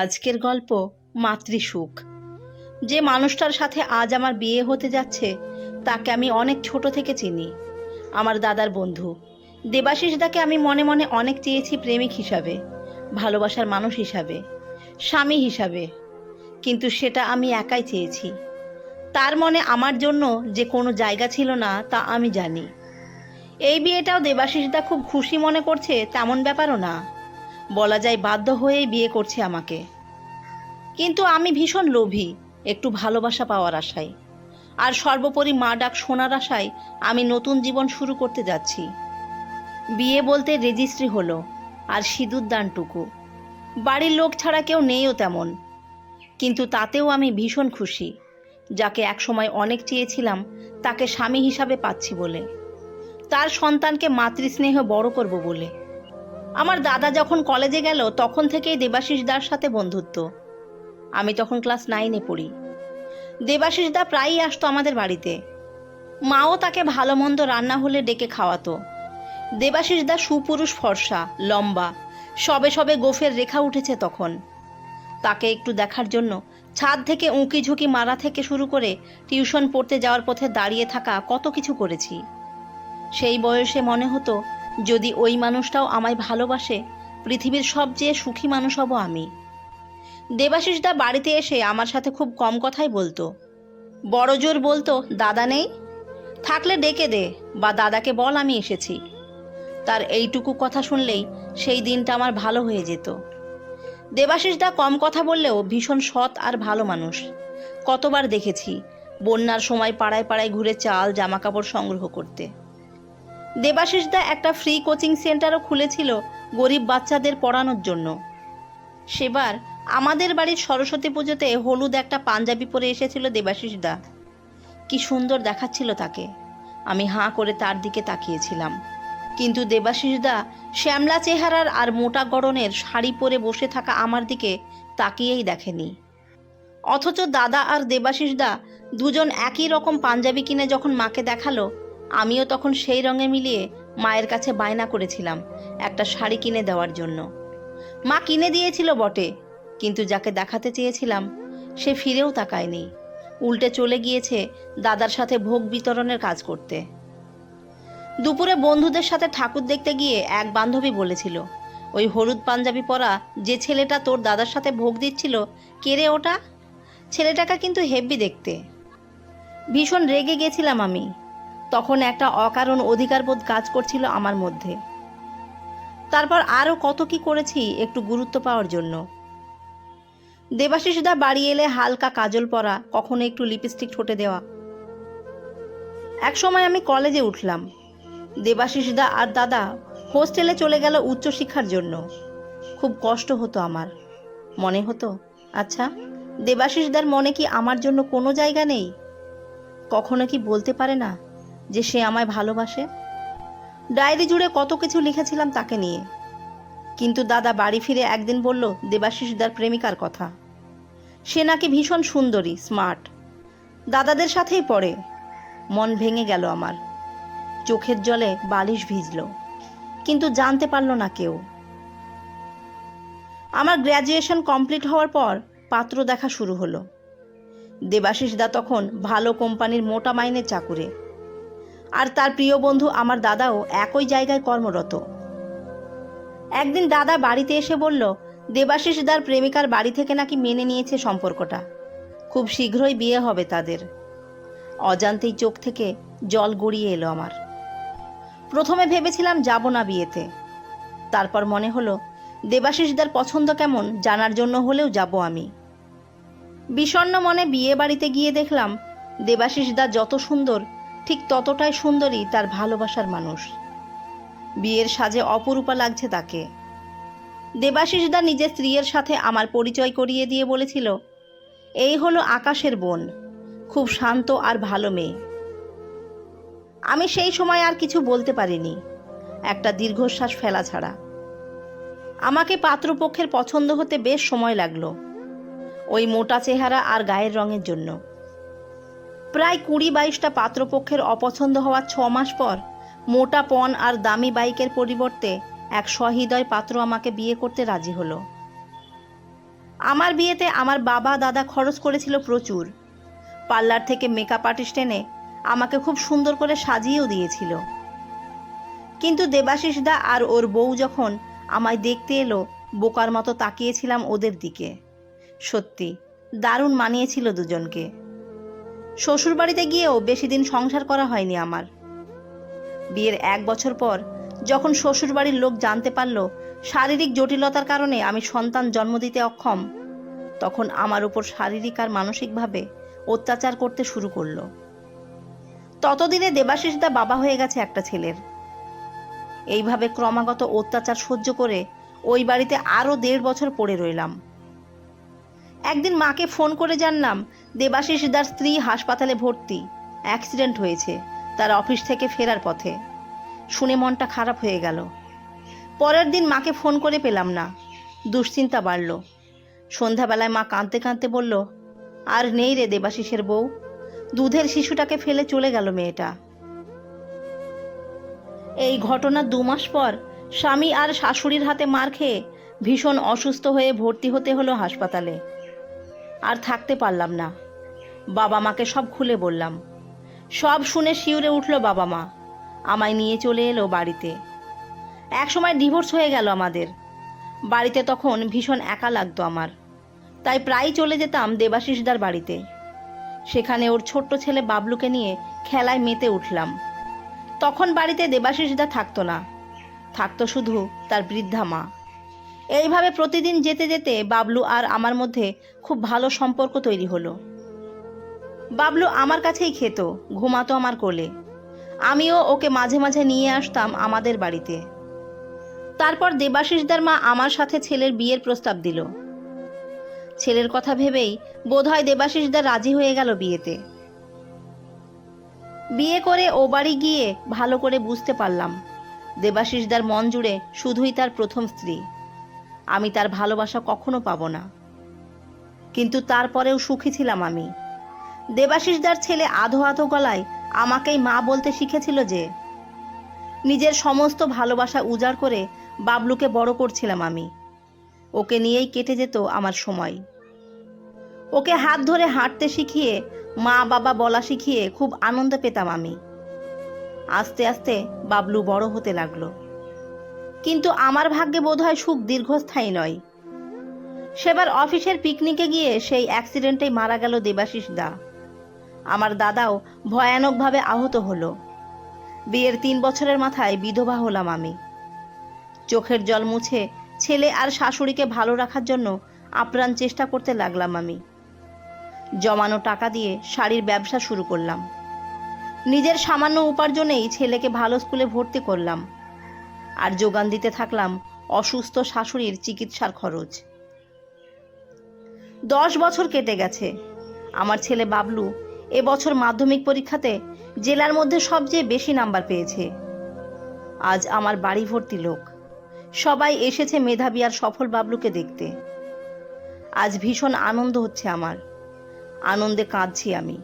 আজকের গল্প মাতৃসুখ। যে মানুষটার সাথে আজ আমার বিয়ে হতে যাচ্ছে তাকে আমি অনেক ছোট থেকে চিনি। আমার দাদার বন্ধু দেবাশিস দাকে আমি মনে মনে অনেক চেয়েছি প্রেমিক হিসাবে, ভালোবাসার মানুষ হিসাবে, স্বামী হিসাবে, কিন্তু সেটা আমি একাই চেয়েছি। তার মনে আমার জন্য যে কোনো জায়গা ছিল না তা আমি জানি। এই বিয়েটাও দেবাশিস দা খুব খুশি মনে করছে তেমন ব্যাপারও না, বলা যায় বাধ্য হয়েই বিয়ে করছে আমাকে। কিন্তু আমি ভীষণ লোভী, একটু ভালোবাসা পাওয়ার আশায়, আর সর্বোপরি মা ডাক শোনার আশায় আমি নতুন জীবন শুরু করতে যাচ্ছি। বিয়ে বলতে রেজিস্ট্রি হলো, আর সিঁদুর দানটুকু। বাড়ির লোক ছাড়া কেউ নেইও তেমন, কিন্তু তাতেও আমি ভীষণ খুশি। যাকে একসময় অনেক চেয়েছিলাম তাকে স্বামী হিসাবে পাচ্ছি বলে, তার সন্তানকে মাতৃস্নেহ বড় করব বলে। আমার দাদা যখন কলেজে গেল তখন থেকেই দেবাশিস দার সাথে বন্ধুত্ব। আমি তখন ক্লাস 9-এ পড়ি। দেবাশিস দা প্রায়ই আসতো আমাদের বাড়িতে। মাও তাকে ভালো মন্দ রান্না হলে ডেকে খাওয়াতো। দেবাশিস দা সুপুরুষ, ফর্সা, লম্বা, সবে সবে গোফের রেখা উঠেছে তখন। তাকে একটু দেখার জন্য ছাদ থেকে উঁকি ঝুঁকি মারা থেকে শুরু করে টিউশন পড়তে যাওয়ার পথে দাঁড়িয়ে থাকা কত কিছু করেছি। সেই বয়সে মনে হতো যদি ওই মানুষটাও আমায় ভালোবাসে, পৃথিবীর সবচেয়ে সুখী মানুষ হব আমি। দেবাশিস দা বাড়িতে এসে আমার সাথে খুব কম কথাই বলতো। বড় জোর বলতো, দাদা নেই, থাকলে ডেকে দে, বা দাদাকে বল আমি এসেছি। তার এইটুকু কথা শুনলেই সেই দিনটা আমার ভালো হয়ে যেত। দেবাশিস দা কম কথা বললেও ভীষণ সৎ আর ভালো মানুষ। কতবার দেখেছি বন্যার সময় পাড়ায় পাড়ায় ঘুরে চাল জামা কাপড় সংগ্রহ করতে। দেবাশিস দা একটা ফ্রি কোচিং সেন্টারও খুলেছিল গরিব বাচ্চাদের পড়ানোর জন্য। সেবার আমাদের বাড়ির সরস্বতী পুজোতে হলুদ একটা পাঞ্জাবি পরে এসেছিল দেবাশিস দা। কি সুন্দর দেখাচ্ছিল তাকে। আমি হাঁ করে তার দিকে তাকিয়েছিলাম, কিন্তু দেবাশিস দা শ্যামলা চেহারার আর মোটা গড়নের শাড়ি পরে বসে থাকা আমার দিকে তাকিয়েই দেখেনি। অথচ দাদা আর দেবাশিস দা দুজন একই রকম পাঞ্জাবি কিনে যখন মাকে দেখালো, আমিও তখন সেই রঙে মিলিয়ে মায়ের কাছে বায়না করেছিলাম একটা শাড়ি কিনে দেওয়ার জন্য। মা কিনে দিয়েছিল বটে, কিন্তু যাকে দেখাতে চেয়েছিলাম সে ফিরেও তাকায়নি, উল্টে চলে গিয়েছে দাদার সাথে ভোগ বিতরণের কাজ করতে। দুপুরে বন্ধুদের সাথে ঠাকুর দেখতে গিয়ে এক বান্ধবী বলেছিল, ওই হলুদ পাঞ্জাবি পরা যে ছেলেটা তোর দাদার সাথে ভোগ দিচ্ছিল, কে রে ওটা? ছেলেটাকে কিন্তু হেব্বি দেখতে। ভীষণ রেগে গেছিলাম আমি। তখন একটা অকারণ অধিকারবোধ কাজ করছিল আমার মধ্যে। তারপর আরও কত কি করেছি একটু গুরুত্ব পাওয়ার জন্য। দেবাশিস দা বাড়ি এলে হালকা কাজল পরা, কখনো একটু লিপস্টিক ঠোঁটে দেওয়া। এক সময় আমি কলেজে উঠলাম। দেবাশিস দা আর দাদা হোস্টেলে চলে গেল উচ্চশিক্ষার জন্য। খুব কষ্ট হতো আমার। মনে হতো, আচ্ছা দেবাশিস দার মনে কি আমার জন্য কোনো জায়গা নেই? কখনো কি বলতে পারে না যে সে আমায় ভালোবাসে? ডায়েরি জুড়ে কত কিছু লিখেছিলাম তাকে নিয়ে, কিন্তু দাদা বাড়ি ফিরে একদিন বলল দেবাশিস দার প্রেমিকার কথা। সে নাকি ভীষণ সুন্দরী, স্মার্ট, দাদাদের সাথেই পড়ে। মন ভেঙে গেল আমার, চোখের জলে বালিশ ভিজল, কিন্তু জানতে পারল না কেউ। আমার গ্র্যাজুয়েশন কমপ্লিট হওয়ার পর পাত্র দেখা শুরু হলো। দেবাশিস দা তখন ভালো কোম্পানির মোটা মাইনের চাকুরে, আর তার প্রিয় বন্ধু আমার দাদাও একই জায়গায় কর্মরত। একদিন দাদা বাড়িতে এসে বলল দেবাশিস দার প্রেমিকার বাড়ি থেকে নাকি মেনে নিয়েছে সম্পর্কটা, খুব শীঘ্রই বিয়ে হবে তাদের। অজান্তেই চোখ থেকে জল গড়িয়ে এলো আমার। প্রথমে ভেবেছিলাম যাব না বিয়েতে, তারপর মনে হলো দেবাশিস দার পছন্দ কেমন জানার জন্য হলেও যাব আমি। বিষণ্ণ মনে বিয়ে বাড়িতে গিয়ে দেখলাম দেবাশিস দা যত সুন্দর, ঠিক ততটাই সুন্দরী তার ভালোবাসার মানুষ। বিয়ের সাজে অপরূপা লাগছে তাকে। দেবাশিস দা নিজের স্ত্রীর সাথে আমার পরিচয় করিয়ে দিয়ে বলেছিল, এই হলো আকাশের বোন, খুব শান্ত আর ভালো মেয়ে। আমি সেই সময় আর কিছু বলতে পারিনি, একটা দীর্ঘশ্বাস ফেলা ছাড়া। আমাকে পাত্রপক্ষের পছন্দ হতে বেশ সময় লাগলো, ওই মোটা চেহারা আর গায়ের রঙের জন্য। প্রায় 20-22টা পাত্রপক্ষের অপছন্দ হওয়ার 6 মাস পর মোটা পণ আর দামি বাইকের পরিবর্তে এক সহৃদয় পাত্র আমাকে বিয়ে করতে রাজি হলো। আমার বিয়েতে আমার বাবা দাদা খরচ করেছিল প্রচুর। পার্লার থেকে মেকআপ আর্টিস্ট এনে আমাকে খুব সুন্দর করে সাজিয়েও দিয়েছিল। কিন্তু দেবাশিস দা আর ওর বউ যখন আমায় দেখতে এলো, বোকার মতো তাকিয়েছিলাম ওদের দিকে। সত্যি দারুণ মানিয়েছিল দুজনকে। শ্বশুরবাড়িতে গিয়েও বেশি দিন সংসার করা হয়নি আমার। বিয়ের 1 বছর পর যখন শ্বশুরবাড়ির লোক জানতে পারল শারীরিক জটিলতার কারণে আমি সন্তান জন্ম দিতে অক্ষম, তখন আমার উপর শারীরিক আর মানসিকভাবে অত্যাচার করতে শুরু করলো। ততদিনে দেবাশিস দা বাবা হয়ে গেছে একটা ছেলের। এইভাবে ক্রমাগত অত্যাচার সহ্য করে ওই বাড়িতে আরও 1.5 বছর পড়ে রইলাম। একদিন মাকে ফোন করে জানলাম দেবাশিস দার স্ত্রী হাসপাতালে ভর্তি, অ্যাক্সিডেন্ট হয়েছে তার অফিস থেকে ফেরার পথে। শুনে মনটা খারাপ হয়ে গেল। পরের দিন মাকে ফোন করে পেলাম না, দুশ্চিন্তা বাড়ল। সন্ধ্যাবেলায় মা কাঁদতে কাঁদতে বলল, আর নেই রে দেবাশিসের বউ, দুধের শিশুটাকে ফেলে চলে গেল মেয়েটা। এই ঘটনার 2 মাস পর স্বামী আর শাশুড়ির হাতে মার খেয়ে ভীষণ অসুস্থ হয়ে ভর্তি হতে হলো হাসপাতালে। আর থাকতে পারলাম না। বাবা মাকে সব খুলে বললাম। সব শুনে শিউরে উঠল বাবা মা। আমায় নিয়ে চলে এলো বাড়িতে। একসময় ডিভোর্স হয়ে গেল আমাদের। বাড়িতে তখন ভীষণ একা লাগতো আমার, তাই প্রায়ই চলে যেতাম দেবাশিসদার বাড়িতে। সেখানে ওর ছোট্ট ছেলে বাবলুকে নিয়ে খেলায় মেতে উঠলাম। তখন বাড়িতে দেবাশিসদা থাকতো না, থাকতো শুধু তার বৃদ্ধা মা। এইভাবে প্রতিদিন যেতে যেতে বাবলু আর আমার মধ্যে খুব ভালো সম্পর্ক তৈরি হলো। বাবলু আমার কাছেই খেত, ঘুমাতো আমার কোলে। আমিও ওকে মাঝে মাঝে নিয়ে আসতাম আমাদের বাড়িতে। তারপর দেবাশিসদার মা আমার সাথে ছেলের বিয়ের প্রস্তাব দিল। ছেলের কথা ভেবেই বোধহয় দেবাশিসদা রাজি হয়ে গেল বিয়েতে। বিয়ে করে ও বাড়ি গিয়ে ভালো করে বুঝতে পারলাম দেবাশিসদার মন জুড়ে শুধুই তার প্রথম স্ত্রী। আমি তার ভালোবাসা কখনো পাবো না। কিন্তু তারপরেও সুখী ছিলাম আমি। দেবাশিসদার ছেলে আধো আধো গলায় আমাকেই মা বলতে শিখেছিল যে। নিজের সমস্ত ভালোবাসা উজাড় করে বাবলুকে বড় করছিলাম আমি। ওকে নিয়েই কেটে যেত আমার সময়। ওকে হাত ধরে হাঁটতে শিখিয়ে, মা বাবা বলা শিখিয়ে খুব আনন্দ পেতাম আমি। আস্তে আস্তে বাবলু বড় হতে লাগলো। কিন্তু আমার ভাগ্যে বোধহয় সুখ দীর্ঘস্থায়ী নয়। সেবার অফিসের পিকনিকে গিয়ে সেই অ্যাক্সিডেন্টেই মারা গেল দেবাশিস দা। আমার দাদাও ভয়ানকভাবে আহত হলো। বিয়ের 3 বছরের মাথায় বিধবা হলাম আমি। চোখের জল মুছে ছেলে আর শাশুড়িকে ভালো রাখার জন্য আপ্রাণ চেষ্টা করতে লাগলাম আমি। জমানো টাকা দিয়ে শাড়ির ব্যবসা শুরু করলাম। নিজের সামান্য উপার্জনেই ছেলেকে ভালো স্কুলে ভর্তি করলাম। আর যোগান দিতে থাকলাম অসুস্থ শাশুড়ির চিকিৎসার খরচ। 10 বছর কেটে গেছে। আমার ছেলে বাবলু এবছর মাধ্যমিক পরীক্ষাতে জেলার মধ্যে সবচেয়ে বেশি নাম্বার পেয়েছে। আজ আমার বাড়ি ভর্তি লোক। সবাই এসেছে মেধাবী আর সফল বাবলুকে দেখতে। আজ ভীষণ আনন্দ হচ্ছে আমার। আনন্দে কাঁদছি আমি।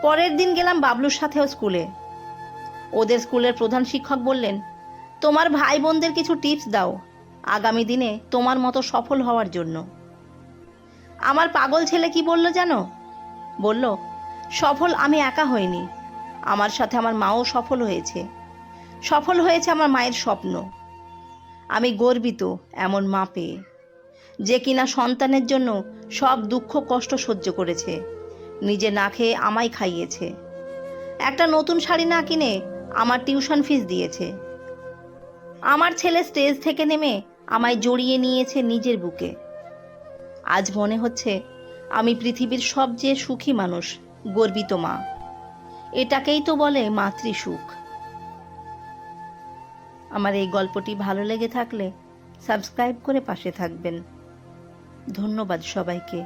পরের দিন গেলাম বাবলুর সাথেও স্কুলে। ওদের স্কুলের প্রধান শিক্ষক বললেন, তোমার ভাই বোনদের কিছু টিপস দাও আগামী দিনে তোমার মতো সফল হওয়ার জন্য। আমার পাগল ছেলে কি বলল জানো? বলল, সফল আমি একা হইনি, আমার সাথে আমার মাও সফল হয়েছে। সফল হয়েছে আমার মায়ের স্বপ্ন। আমি গর্বিত এমন মা পেয়ে, যে কিনা সন্তানের জন্য সব দুঃখ কষ্ট সহ্য করেছে, নিজে না খেয়ে আমায় খাইয়েছে, একটা নতুন শাড়ি না কিনে আমার টিউশন ফিস দিয়েছে। আমার ছেলে স্টেজ থেকে নেমে আমায় জড়িয়ে নিয়েছে নিজের বুকে। আজ মনে হচ্ছে আমি পৃথিবীর সবচেয়ে সুখী মানুষ, গর্বিত মা। এটাকেই তো বলে মাতৃসুখ। আমার এই গল্পটি ভালো লেগে থাকলে সাবস্ক্রাইব করে পাশে থাকবেন। ধন্যবাদ সবাইকে।